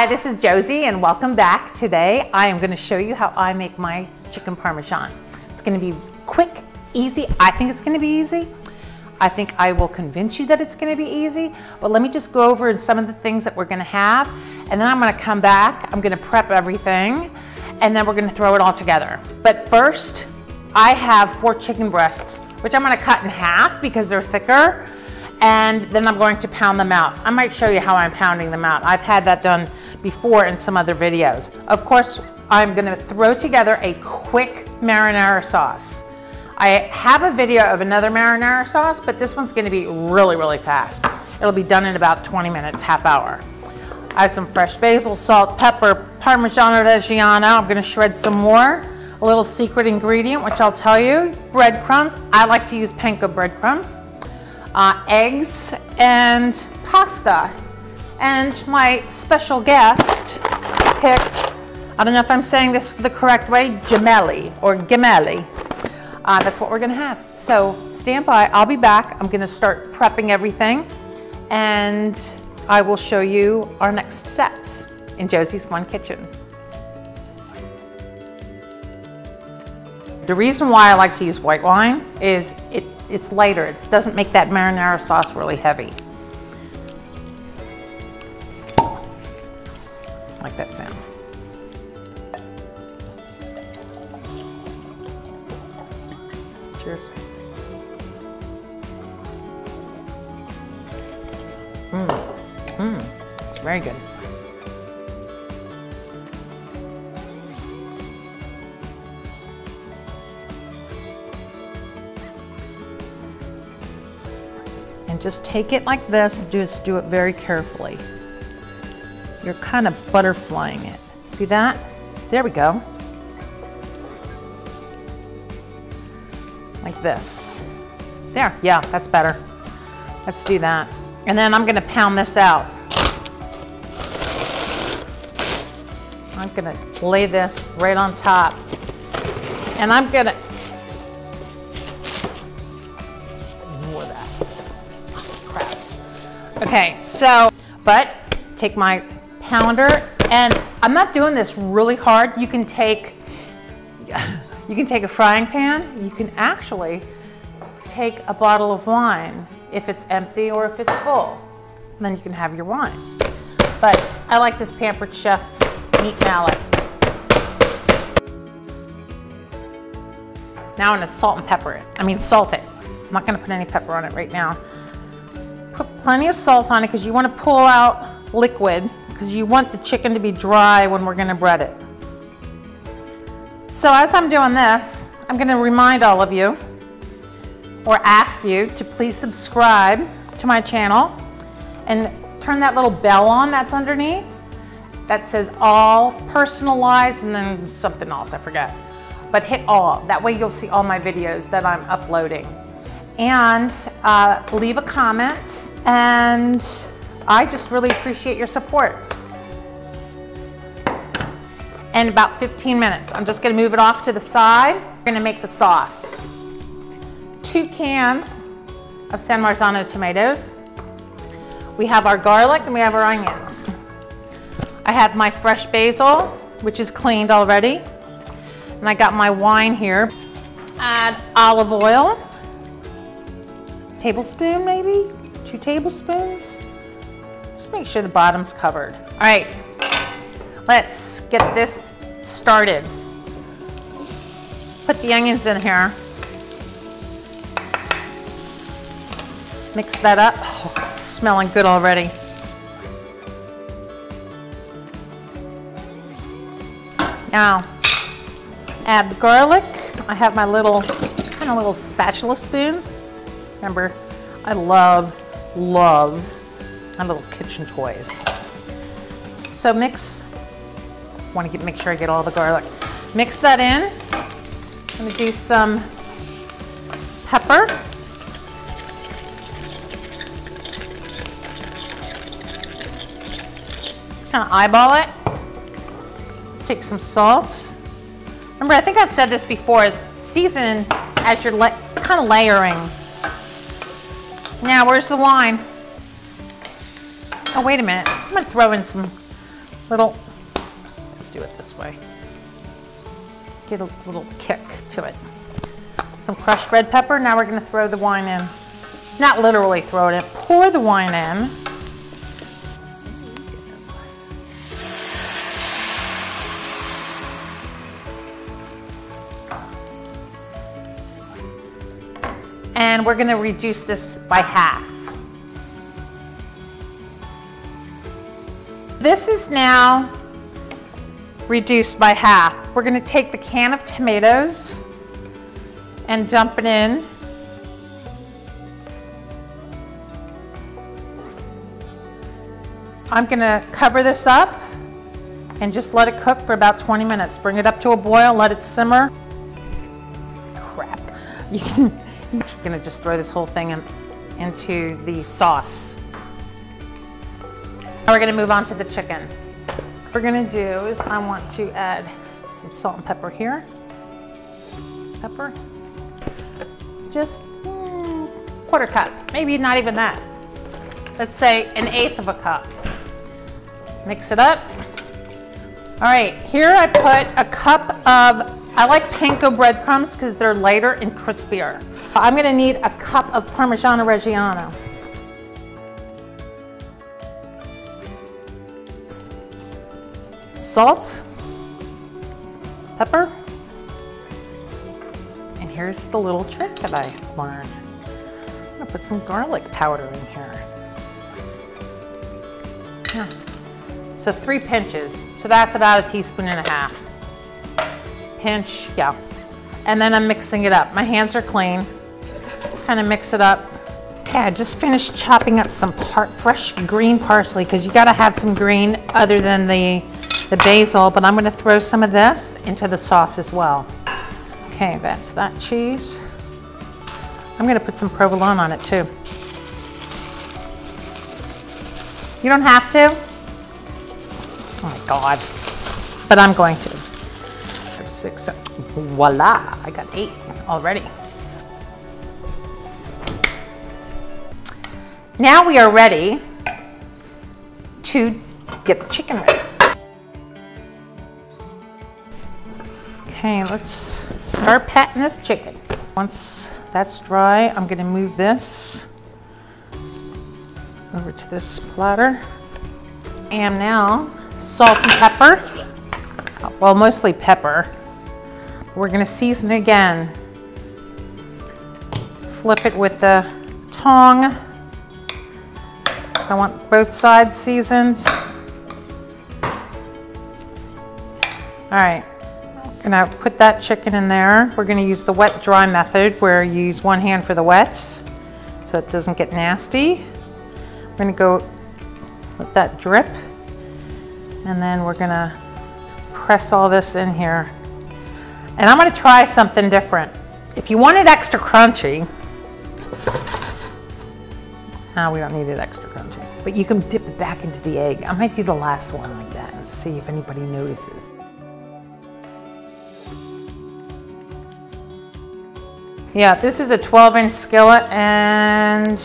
Hi, this is Josie and welcome back. Today I am going to show you how I make my chicken parmesan. It's going to be quick, easy. I think it's going to be easy. I think I will convince you that it's going to be easy, but let me just go over some of the things that we're going to have, and then I'm going to come back. I'm going to prep everything, and then we're going to throw it all together. But first, I have 4 chicken breasts, which I'm going to cut in half because they're thicker. And then I'm going to pound them out. I might show you how I'm pounding them out. I've had that done before in some other videos. Of course, I'm gonna throw together a quick marinara sauce. I have a video of another marinara sauce, but this one's gonna be really, really fast. It'll be done in about 20 minutes, half hour. I have some fresh basil, salt, pepper, Parmigiana Reggiano. I'm gonna shred some more. A little secret ingredient, which I'll tell you, breadcrumbs. I like to use Panko breadcrumbs. Eggs and pasta. And my special guest picked, I don't know if I'm saying this the correct way, gemelli or gemelli. That's what we're gonna have. So stand by, I'll be back. I'm gonna start prepping everything and I will show you our next steps in Josie's Fun Kitchen. The reason why I like to use white wine is it's lighter. It doesn't make that marinara sauce really heavy. Like that sound. Cheers. It's very good. And just take it like this, just do it very carefully. You're kind of butterflying it. See that? There we go. Like this. There, yeah, that's better. Let's do that. And then I'm gonna pound this out. I'm gonna lay this right on top. And I'm gonna, okay, so, but take my pounder, and I'm not doing this really hard. You can take a frying pan. You can actually take a bottle of wine if it's empty or if it's full. And then you can have your wine. But I like this Pampered Chef meat mallet. Now I'm gonna salt and pepper it. I mean salt it. I'm not gonna put any pepper on it right now. Put plenty of salt on it because you want to pull out liquid because you want the chicken to be dry when we're going to bread it. So as I'm doing this, I'm going to remind all of you or ask you to please subscribe to my channel and turn that little bell on that's underneath that says all personalized and then something else I forget. But hit all. That way you'll see all my videos that I'm uploading. And leave a comment, and I just really appreciate your support. And about 15 minutes, I'm just gonna move it off to the side. We're gonna make the sauce. 2 cans of San Marzano tomatoes. We have our garlic and we have our onions. I have my fresh basil, which is cleaned already. And I got my wine here. Add olive oil. Tablespoon maybe, 2 tablespoons. Just make sure the bottom's covered. All right, let's get this started. Put the onions in here. Mix that up. Oh, it's smelling good already. Now, add the garlic. I have my little spatula spoons. Remember, I love my little kitchen toys. So make sure I get all the garlic. Mix that in. I'm gonna do some pepper. Just kind of eyeball it. Take some salt. Remember, I think I've said this before, is season as you're kind of layering. Now, where's the wine? Oh, wait a minute. I'm gonna throw in some let's do it this way. Get a little kick to it. Some crushed red pepper. Now we're gonna throw the wine in. Not literally throw it in, pour the wine in. And we're gonna reduce this by half. This is now reduced by half. We're gonna take the can of tomatoes and dump it in. I'm gonna cover this up and just let it cook for about 20 minutes. Bring it up to a boil, let it simmer. Crap. You're gonna just throw this whole thing into the sauce. Now we're gonna move on to the chicken. What we're gonna do is I want to add some salt and pepper here. Pepper. Just quarter cup, maybe not even that. Let's say 1/8 of a cup. Mix it up. All right, here I put a cup of, I like Panko breadcrumbs because they're lighter and crispier. I'm gonna need a cup of Parmigiana Reggiano. Salt, pepper, and here's the little trick that I learned. I'm gonna put some garlic powder in here. Yeah. So 3 pinches. So that's about 1.5 teaspoons. Pinch, yeah. And then I'm mixing it up. My hands are clean. Kind of mix it up. Okay, I just finished chopping up some fresh green parsley because you gotta have some green other than the basil, but I'm gonna throw some of this into the sauce as well. Okay, that's that cheese. I'm gonna put some provolone on it too. You don't have to. Oh my God, but I'm going to. So 6, voila, I got 8 already. Now we are ready to get the chicken ready. Okay, let's start patting this chicken. Once that's dry, I'm gonna move this over to this platter. And now, salt and pepper. Well, mostly pepper. We're gonna season again. Flip it with the tongue. I want both sides seasoned. All right, I'm gonna put that chicken in there. We're gonna use the wet dry method where you use one hand for the wet so it doesn't get nasty. We're gonna go let that drip and then we're gonna press all this in here. And I'm gonna try something different. If you want it extra crunchy, no, we don't need it extra crunchy, but you can dip it back into the egg. I might do the last one like that and see if anybody notices. Yeah, this is a 12-inch skillet and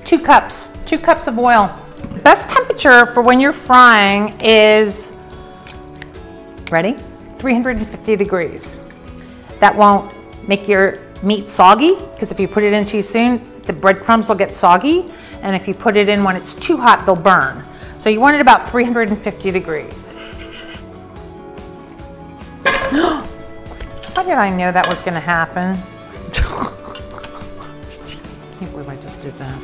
2 cups of oil. Best temperature for when you're frying is, ready? 350 degrees. That won't make your meat soggy, because if you put it in too soon, the breadcrumbs will get soggy, and if you put it in when it's too hot, they'll burn. So you want it about 350 degrees. How did I know that was going to happen? Can't believe I just did that.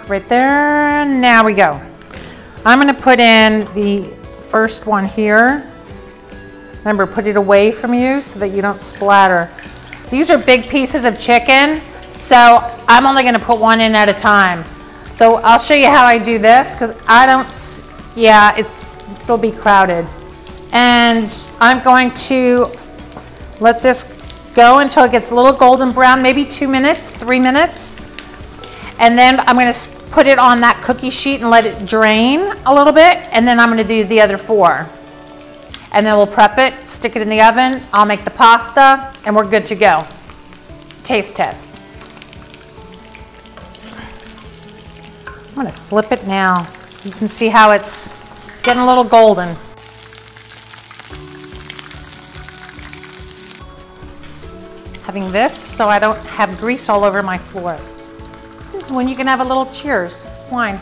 Right there, now we go. I'm going to put in the first one here. Remember, put it away from you so that you don't splatter. These are big pieces of chicken, so I'm only going to put one in at a time. So I'll show you how I do this because I don't, yeah, it'll be crowded. And I'm going to let this go until it gets a little golden brown, maybe 2 minutes, 3 minutes. And then I'm going to put it on that cookie sheet and let it drain a little bit. And then I'm going to do the other 4. And then we'll prep it, stick it in the oven. I'll make the pasta and we're good to go. Taste test. I'm gonna flip it now. You can see how it's getting a little golden. Having this so I don't have grease all over my floor. This is when you can have a little cheers wine.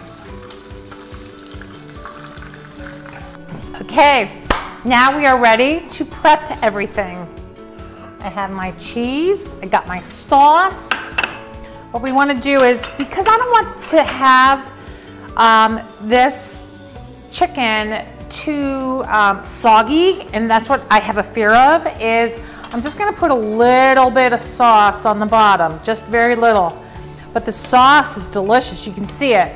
Okay, now we are ready to prep everything. I have my cheese, I got my sauce. What we want to do is, because I don't want to have this chicken too soggy, and that's what I have a fear of, is I'm just going to put a little bit of sauce on the bottom, just very little. But the sauce is delicious. You can see it.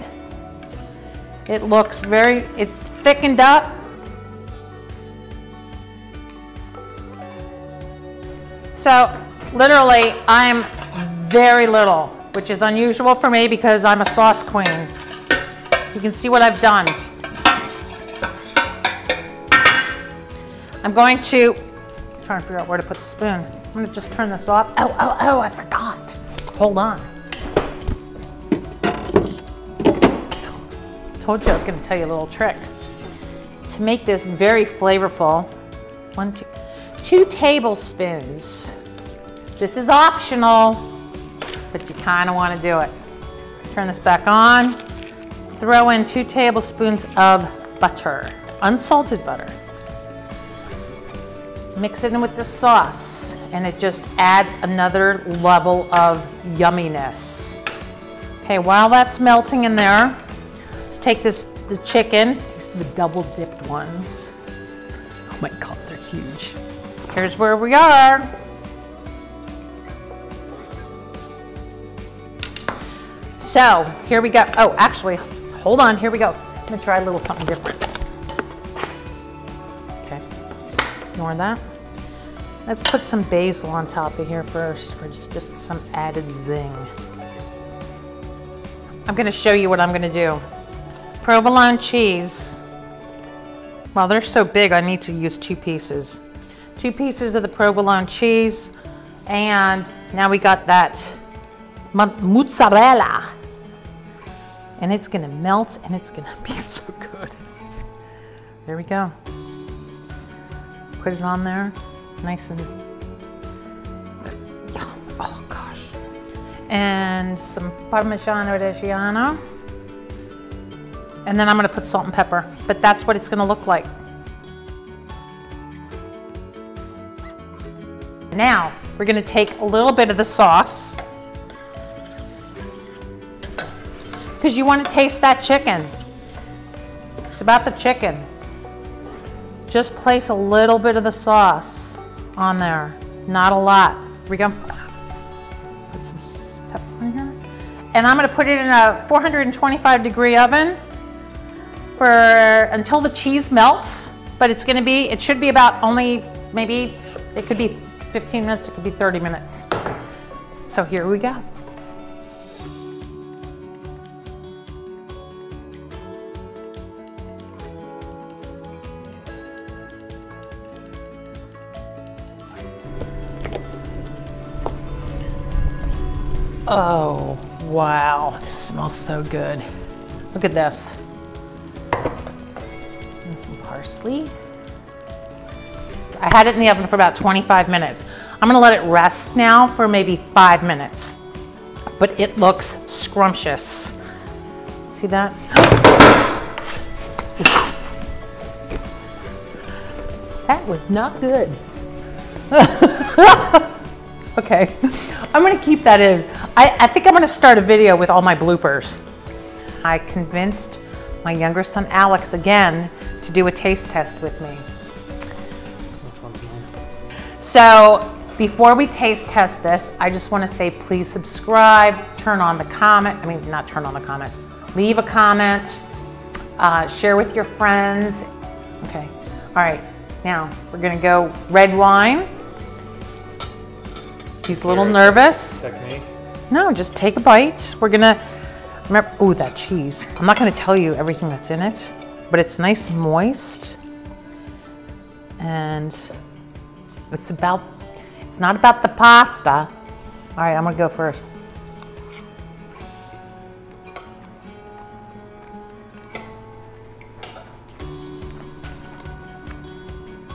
It looks it's thickened up. So literally, I'm very little, which is unusual for me because I'm a sauce queen. You can see what I've done. I'm going to try and figure out where to put the spoon. I'm going to just turn this off. Oh, I forgot. Hold on. Told you I was going to tell you a little trick. To make this very flavorful, 2 tablespoons. This is optional, but you kind of want to do it. Turn this back on. Throw in 2 tablespoons of butter, unsalted butter. Mix it in with the sauce, and it just adds another level of yumminess. Okay, while that's melting in there, let's take the chicken. These are the double dipped ones. Oh my God, they're huge. Here's where we are. So here we go. Oh, actually, hold on, here we go. I'm gonna try a little something different. Okay, ignore that. Let's put some basil on top of here first for just some added zing. I'm gonna show you what I'm gonna do. Provolone cheese. Well, they're so big, I need to use 2 pieces. 2 pieces of the provolone cheese, and now we got that mozzarella. And it's gonna melt, and it's gonna be so good. There we go. Put it on there, nice and, oh gosh. And some Parmigiana Reggiano. And then I'm gonna put salt and pepper, but that's what it's gonna look like. Now, we're gonna take a little bit of the sauce, because you want to taste that chicken. It's about the chicken. Just place a little bit of the sauce on there, not a lot. Here we go. Put some pepper in here. And I'm going to put it in a 425-degree oven until the cheese melts. But it should be about maybe, it could be 15 minutes, it could be 30 minutes. So here we go. Oh, wow, this smells so good. Look at this. And some parsley. I had it in the oven for about 25 minutes. I'm gonna let it rest now for maybe 5 minutes, but it looks scrumptious. See that? That was not good. Okay, I'm gonna keep that in. I think I'm gonna start a video with all my bloopers. I convinced my younger son Alex again to do a taste test with me. So before we taste test this, I just wanna say please subscribe, turn on the comment, not turn on the comments, leave a comment, share with your friends. Okay, all right, now we're gonna go red wine. He's a little nervous. Technique. No, just take a bite. We're gonna, remember, ooh, that cheese. I'm not gonna tell you everything that's in it, but it's nice and moist. And it's not about the pasta. All right, I'm gonna go first.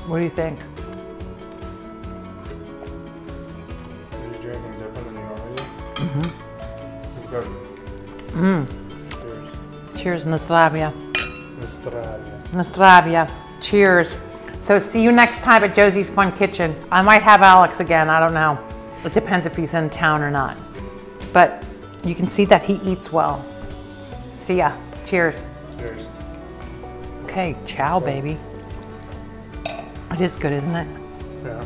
What do you think? Are you drinking different than you normally do? Mm-hmm. Good. Cheers, Nostravia. Nostravia. Nostravia. Cheers. So see you next time at Josie's Fun Kitchen. I might have Alex again, I don't know. It depends if he's in town or not. But you can see that he eats well. See ya. Cheers. Cheers. Okay, ciao, baby. It is good, isn't it? Yeah.